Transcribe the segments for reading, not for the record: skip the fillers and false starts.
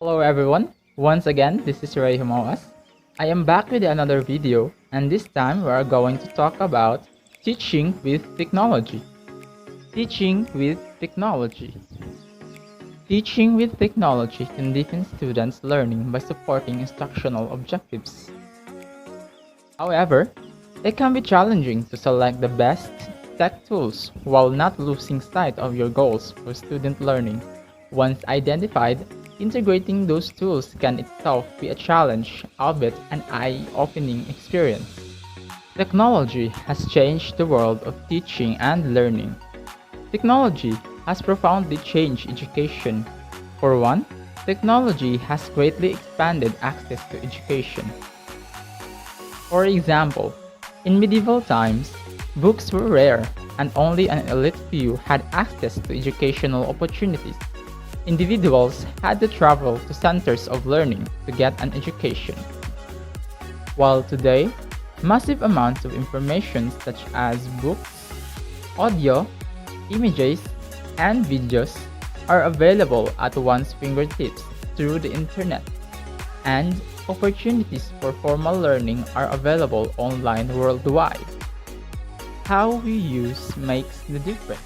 Hello everyone, once again this is Jumao-as. I am back with another video and this time we are going to talk about teaching with technology. Teaching with technology. Teaching with technology can deepen students' learning by supporting instructional objectives. However, it can be challenging to select the best tech tools while not losing sight of your goals for student learning. Once identified, integrating those tools can itself be a challenge, albeit an eye-opening experience. Technology has changed the world of teaching and learning. Technology has profoundly changed education. For one, technology has greatly expanded access to education. For example, in medieval times, books were rare and only an elite few had access to educational opportunities. Individuals had to travel to centers of learning to get an education. While today, massive amounts of information such as books, audio, images, and videos are available at one's fingertips through the internet, and opportunities for formal learning are available online worldwide. How we use makes the difference.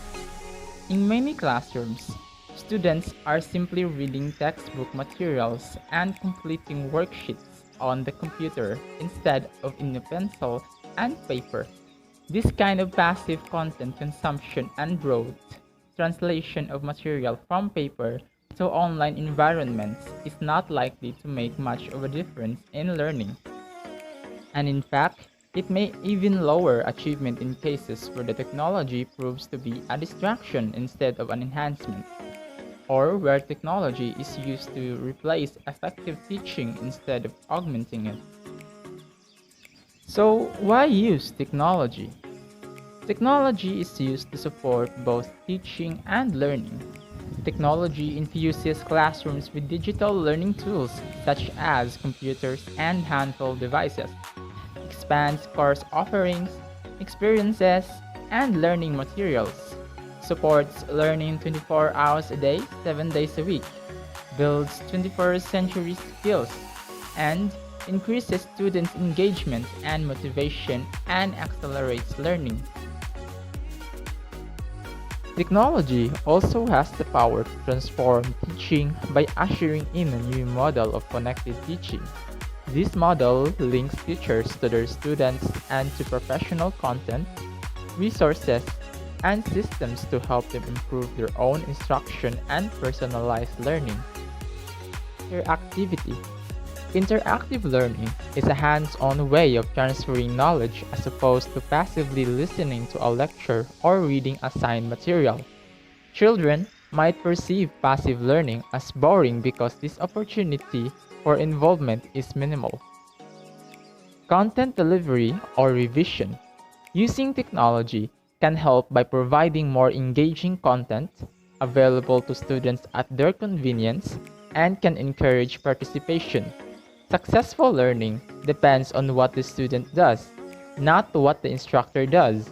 In many classrooms, students are simply reading textbook materials and completing worksheets on the computer instead of in a pencil and paper. This kind of passive content consumption and broad translation of material from paper to online environments is not likely to make much of a difference in learning. And in fact, it may even lower achievement in cases where the technology proves to be a distraction instead of an enhancement, or where technology is used to replace effective teaching instead of augmenting it. So, why use technology? Technology is used to support both teaching and learning. Technology infuses classrooms with digital learning tools such as computers and handheld devices, expands course offerings, experiences, and learning materials, supports learning 24 hours a day, 7 days a week, builds 21st century skills, and increases students' engagement and motivation and accelerates learning. Technology also has the power to transform teaching by ushering in a new model of connected teaching. This model links teachers to their students and to professional content, resources, and systems to help them improve their own instruction and personalized learning. Interactivity. Interactive learning is a hands-on way of transferring knowledge as opposed to passively listening to a lecture or reading assigned material. Children might perceive passive learning as boring because this opportunity for involvement is minimal. Content delivery or revision. Using technology can help by providing more engaging content available to students at their convenience and can encourage participation. Successful learning depends on what the student does, not what the instructor does.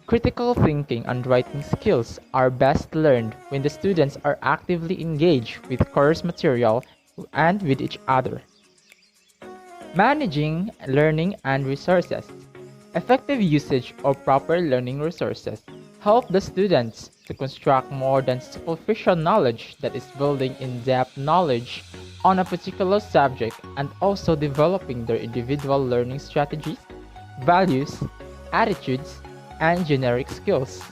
Critical thinking and writing skills are best learned when the students are actively engaged with course material and with each other. Managing learning and resources. Effective usage of proper learning resources help the students to construct more than superficial knowledge that is building in-depth knowledge on a particular subject and also developing their individual learning strategies, values, attitudes, and generic skills.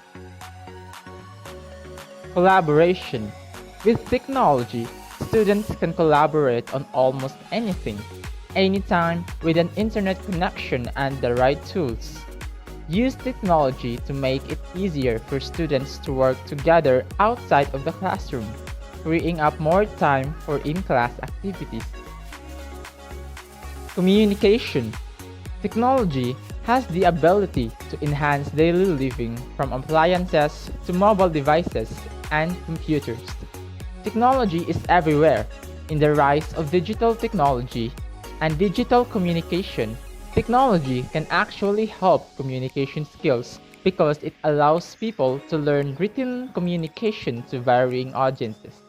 Collaboration. With technology, students can collaborate on almost anything, anytime with an internet connection and the right tools. Use technology to make it easier for students to work together outside of the classroom, freeing up more time for in-class activities. Communication. Technology has the ability to enhance daily living from appliances to mobile devices and computers. Technology is everywhere. In the rise of digital technology and digital communication, technology can actually help communication skills because it allows people to learn written communication to varying audiences.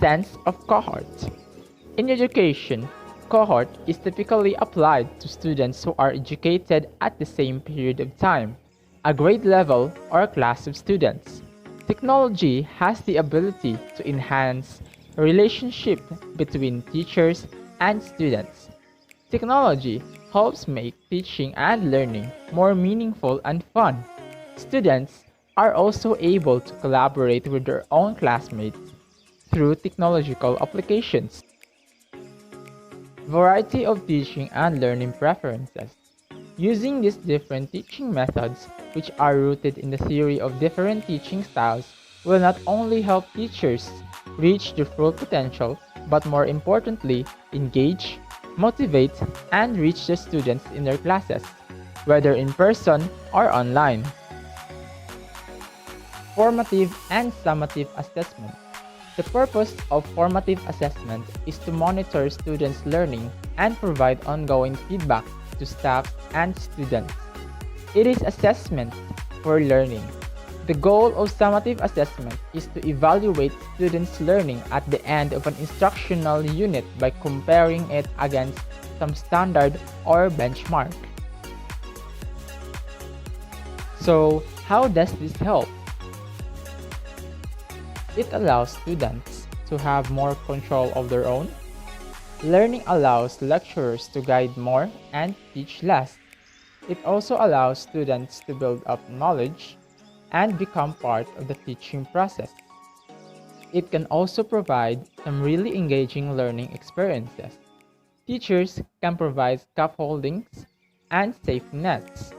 Sense of cohort. In education, cohort is typically applied to students who are educated at the same period of time, a grade level or a class of students. Technology has the ability to enhance a relationship between teachers and students. Technology helps make teaching and learning more meaningful and fun. Students are also able to collaborate with their own classmates through technological applications. Variety of teaching and learning preferences. Using these different teaching methods, which are rooted in the theory of different teaching styles, will not only help teachers reach their full potential, but more importantly, engage, motivate, and reach the students in their classes, whether in person or online. Formative and summative assessment. The purpose of formative assessment is to monitor students' learning and provide ongoing feedback to staff and students. It is assessment for learning. The goal of summative assessment is to evaluate students' learning at the end of an instructional unit by comparing it against some standard or benchmark. So, how does this help? It allows students to have more control of their own. Learning allows lecturers to guide more and teach less. It also allows students to build up knowledge and become part of the teaching process. It can also provide some really engaging learning experiences. Teachers can provide scaffoldings and safety nets.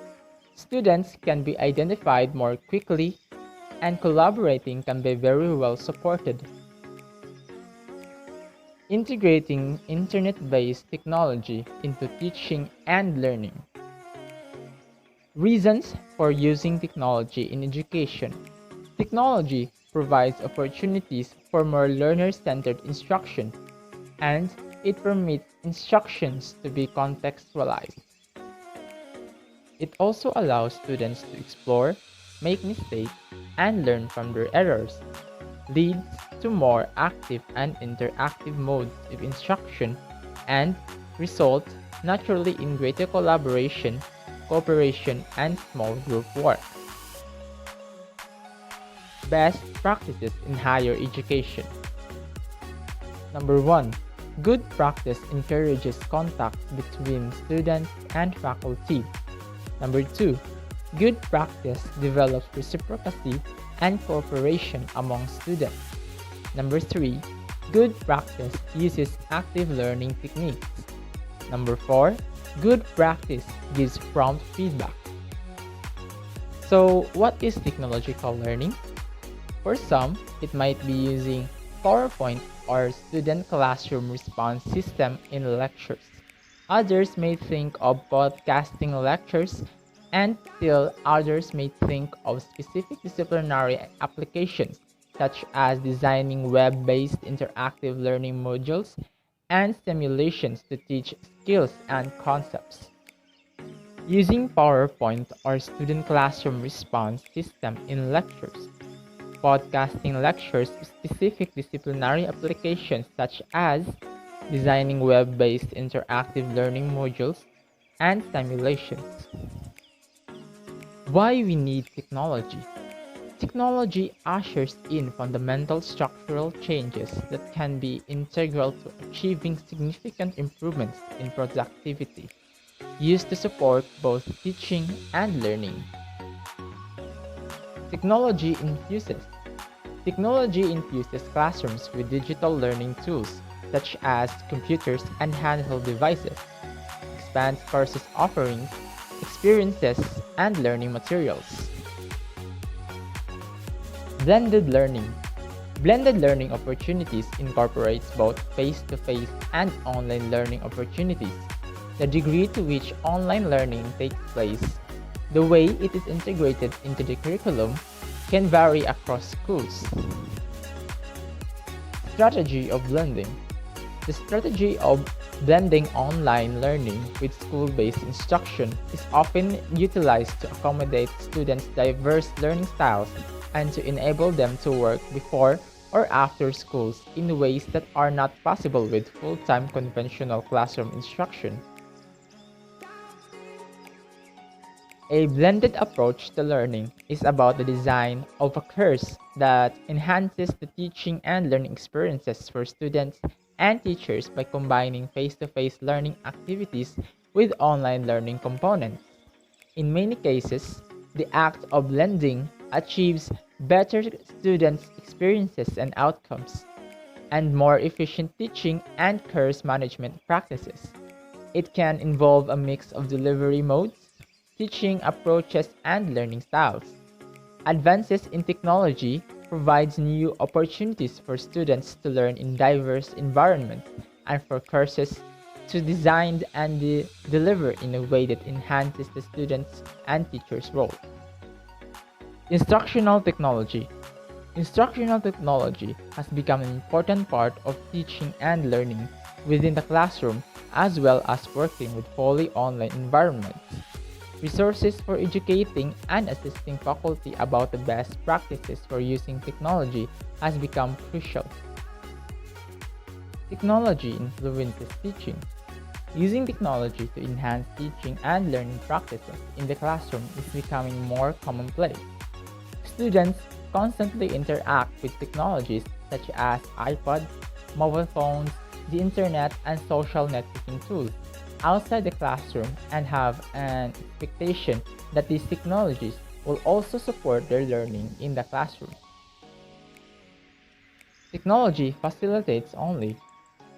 Students can be identified more quickly, and collaborating can be very well supported. Integrating internet-based technology into teaching and learning. Reasons for using technology in education. Technology provides opportunities for more learner-centered instruction, and it permits instructions to be contextualized. It also allows students to explore, make mistakes, and learn from their errors. Leads to more active and interactive modes of instruction and result naturally in greater collaboration, cooperation, and small group work. Best practices in higher education. Number 1. Good practice encourages contact between students and faculty. Number 2. Good practice develops reciprocity and cooperation among students. Number 3. Good practice uses active learning techniques. Number 4. Good practice gives prompt feedback. So, what is technological learning? For some, it might be using PowerPoint or student classroom response system in lectures. Others may think of podcasting lectures, and still others may think of specific disciplinary applications such as designing web-based interactive learning modules and simulations to teach skills and concepts. Using PowerPoint or student classroom response system in lectures. Podcasting lectures specific disciplinary applications such as designing web-based interactive learning modules and simulations. Why we need technology? Technology ushers in fundamental structural changes that can be integral to achieving significant improvements in productivity, used to support both teaching and learning. Technology infuses classrooms with digital learning tools such as computers and handheld devices, expands courses offerings, experiences, and learning materials. Blended learning. Blended learning opportunities incorporates both face-to-face and online learning opportunities. The degree to which online learning takes place, the way it is integrated into the curriculum, can vary across schools. Strategy of blending. The strategy of blending online learning with school-based instruction is often utilized to accommodate students' diverse learning styles and to enable them to work before, or after schools in ways that are not possible with full-time conventional classroom instruction. A blended approach to learning is about the design of a course that enhances the teaching and learning experiences for students and teachers by combining face-to-face learning activities with online learning components. In many cases, the act of blending achieves better students' experiences and outcomes, and more efficient teaching and course management practices. It can involve a mix of delivery modes, teaching approaches, and learning styles. Advances in technology provides new opportunities for students to learn in diverse environments and for courses to design and deliver in a way that enhances the students' and teachers' role. Instructional technology. Instructional technology has become an important part of teaching and learning within the classroom as well as working with fully online environments. Resources for educating and assisting faculty about the best practices for using technology has become crucial. Technology influences teaching. Using technology to enhance teaching and learning practices in the classroom is becoming more commonplace. Students constantly interact with technologies such as iPads, mobile phones, the internet, and social networking tools outside the classroom and have an expectation that these technologies will also support their learning in the classroom. Technology facilitates only.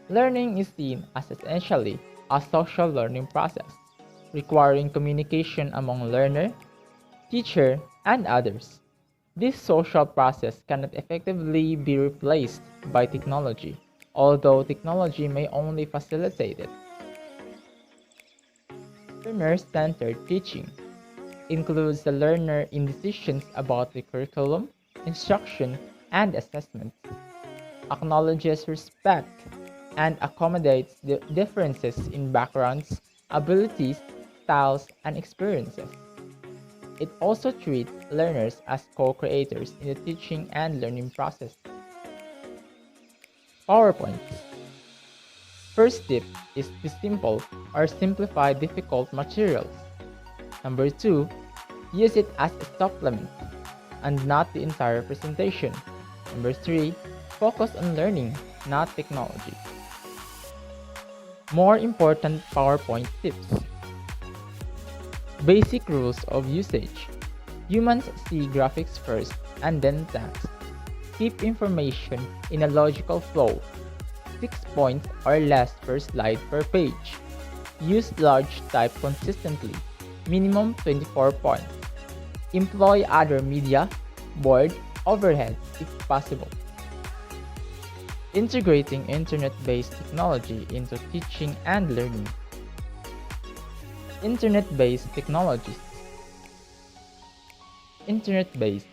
Learning is seen as essentially a social learning process, requiring communication among learner, teacher, and others. This social process cannot effectively be replaced by technology, although technology may only facilitate it. Learner-centered teaching includes the learner in decisions about the curriculum, instruction, and assessment, acknowledges respect, and accommodates the differences in backgrounds, abilities, styles, and experiences. It also treats learners as co-creators in the teaching and learning process. PowerPoints. First tip is to simple or simplify difficult materials. Number 2, use it as a supplement and not the entire presentation. Number 3, focus on learning, not technology. More important PowerPoint tips. Basic rules of usage. Humans see graphics first and then text. Keep information in a logical flow. 6 points or less per slide per page. Use large type consistently, minimum 24 points. Employ other media, board, overhead if possible. Integrating internet-based technology into teaching and learning. Internet-based technologies. Internet-based.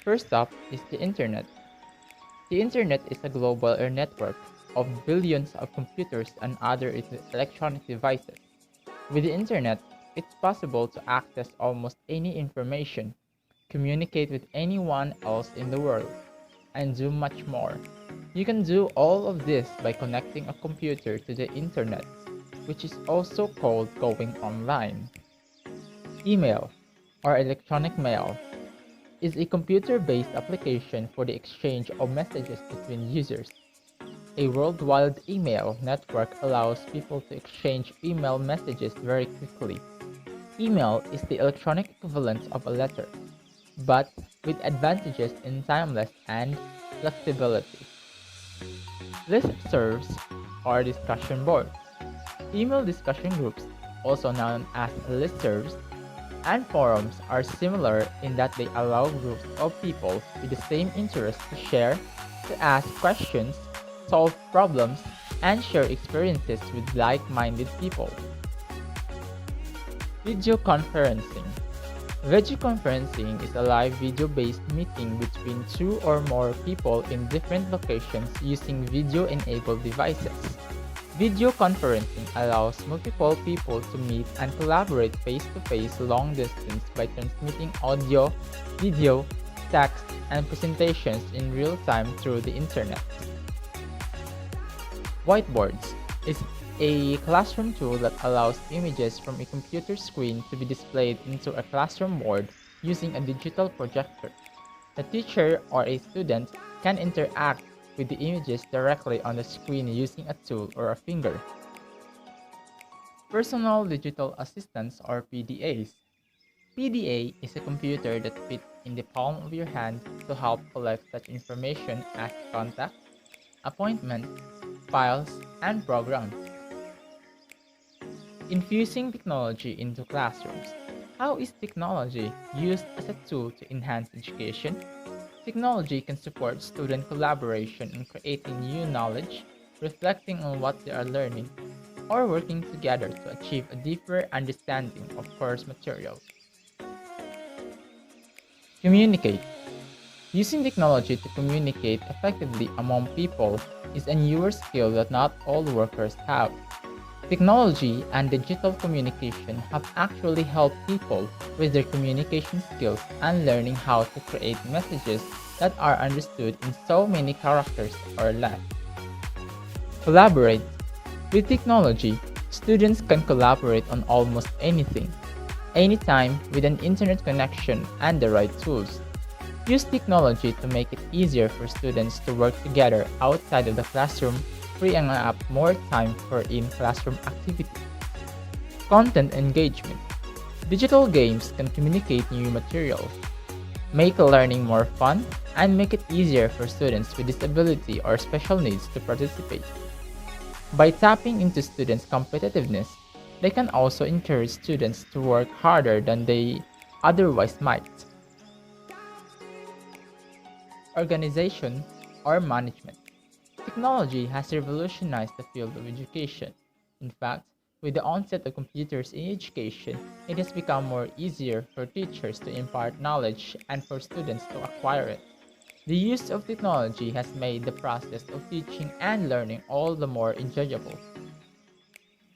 First up is the Internet. The Internet is a global network of billions of computers and other electronic devices. With the Internet, it's possible to access almost any information, communicate with anyone else in the world, and do much more. You can do all of this by connecting a computer to the Internet, which is also called going online. Email, or electronic mail, is a computer-based application for the exchange of messages between users. A worldwide email network allows people to exchange email messages very quickly. Email is the electronic equivalent of a letter, but with advantages in timeless and flexibility. Listservs or discussion boards. Email discussion groups, also known as listservs, and forums are similar in that they allow groups of people with the same interests to share, to ask questions, solve problems, and share experiences with like-minded people. Video conferencing. Video conferencing is a live video-based meeting between two or more people in different locations using video-enabled devices. Video conferencing allows multiple people to meet and collaborate face-to-face long distance by transmitting audio, video, text, and presentations in real time through the internet. Whiteboards is a classroom tool that allows images from a computer screen to be displayed into a classroom board using a digital projector. The teacher or a student can interact with the images directly on the screen using a tool or a finger. Personal Digital Assistants or PDAs. PDA is a computer that fits in the palm of your hand to help collect such information as contacts, appointments, files, and programs. Infusing technology into classrooms. How is technology used as a tool to enhance education? Technology can support student collaboration in creating new knowledge, reflecting on what they are learning, or working together to achieve a deeper understanding of course material. Communicate. Using technology to communicate effectively among people is a newer skill that not all workers have. Technology and digital communication have actually helped people with their communication skills and learning how to create messages that are understood in so many characters or less. Collaborate. With technology, students can collaborate on almost anything, anytime with an internet connection and the right tools. Use technology to make it easier for students to work together outside of the classroom, freeing up more time for in-classroom activities. Content engagement. Digital games can communicate new materials, make learning more fun, and make it easier for students with disability or special needs to participate. By tapping into students' competitiveness, they can also encourage students to work harder than they otherwise might. Organization or management. Technology has revolutionized the field of education. In fact, with the onset of computers in education, it has become more easier for teachers to impart knowledge and for students to acquire it. The use of technology has made the process of teaching and learning all the more enjoyable.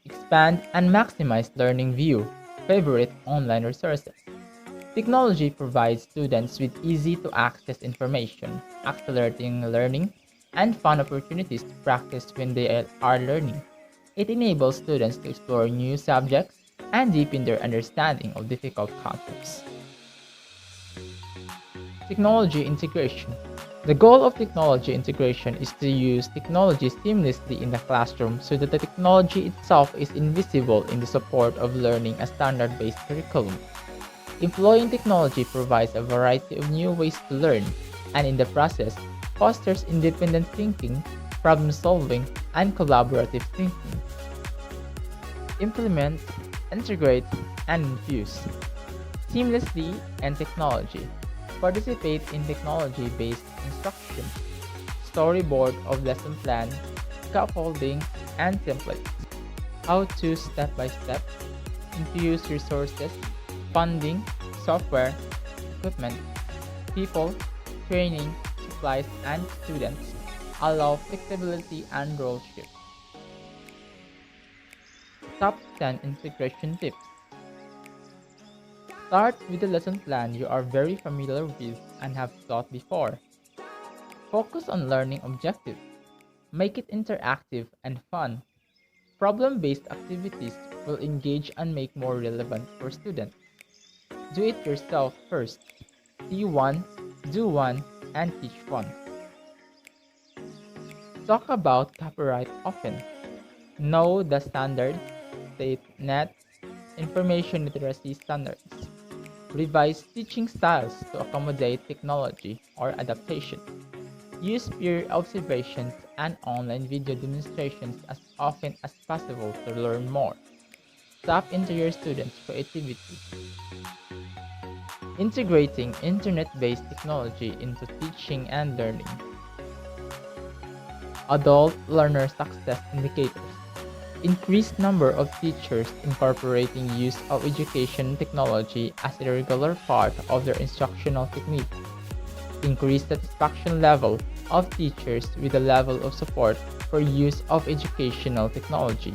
Expand and maximize learning view. Favorite online resources. Technology provides students with easy to access information, accelerating learning, and fun opportunities to practice when they are learning. It enables students to explore new subjects and deepen their understanding of difficult concepts. Technology integration. The goal of technology integration is to use technology seamlessly in the classroom so that the technology itself is invisible in the support of learning a standard-based curriculum. Employing technology provides a variety of new ways to learn, and in the process, fosters independent thinking, problem solving, and collaborative thinking. Implement, integrate, and infuse seamlessly and technology. Participate in technology-based instruction, storyboard of lesson plan, scaffolding, and templates. How to step-by-step, infuse resources, funding, software, equipment, people, training, supplies, and students. Allow flexibility and role shift. Top 10 integration tips. Start with the lesson plan you are very familiar with and have taught before. Focus on learning objectives. Make it interactive and fun. Problem-based activities will engage and make more relevant for students. Do it yourself first. See one, do one, and teach one. Talk about copyright often. Know the standards, state net, information literacy standards. Revise teaching styles to accommodate technology or adaptation. Use peer observations and online video demonstrations as often as possible to learn more. Tap into your students' creativity. Integrating internet-based technology into teaching and learning. Adult learner success indicators. Increased number of teachers incorporating use of education technology as a regular part of their instructional technique. Increased satisfaction level of teachers with the level of support for use of educational technology.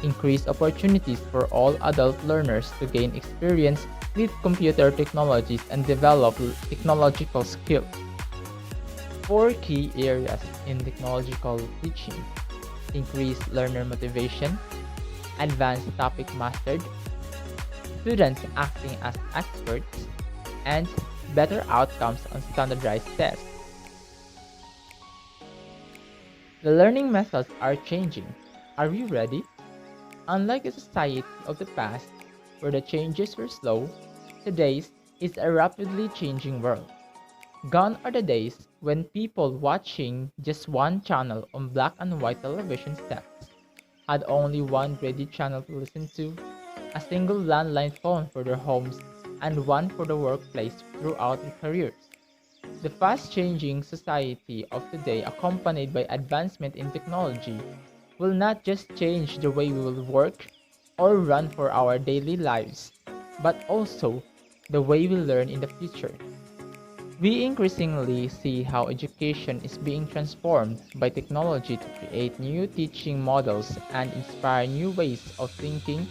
Increased opportunities for all adult learners to gain experience with computer technologies and develop technological skills. Four key areas in technological teaching: increase learner motivation, advanced topic mastered, students acting as experts, and better outcomes on standardized tests. The learning methods are changing. Are we ready? Unlike the society of the past, where the changes were slow, today's is a rapidly changing world. Gone are the days when people watching just one channel on black and white television sets had only one ready channel to listen to, a single landline phone for their homes, and one for the workplace throughout their careers. The fast-changing society of today, accompanied by advancement in technology, will not just change the way we will work or run for our daily lives, but also the way we learn in the future. We increasingly see how education is being transformed by technology to create new teaching models and inspire new ways of thinking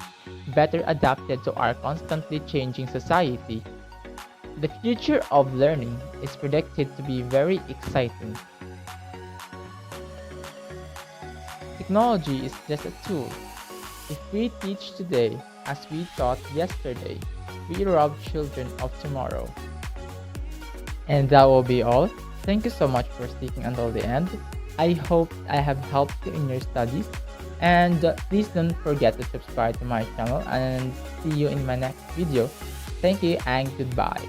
better adapted to our constantly changing society. The future of learning is predicted to be very exciting. Technology is just a tool. If we teach today as we taught yesterday, we rob children of tomorrow. And that will be all. Thank you so much for sticking until the end. I hope I have helped you in your studies. And please don't forget to subscribe to my channel and see you in my next video. Thank you and goodbye.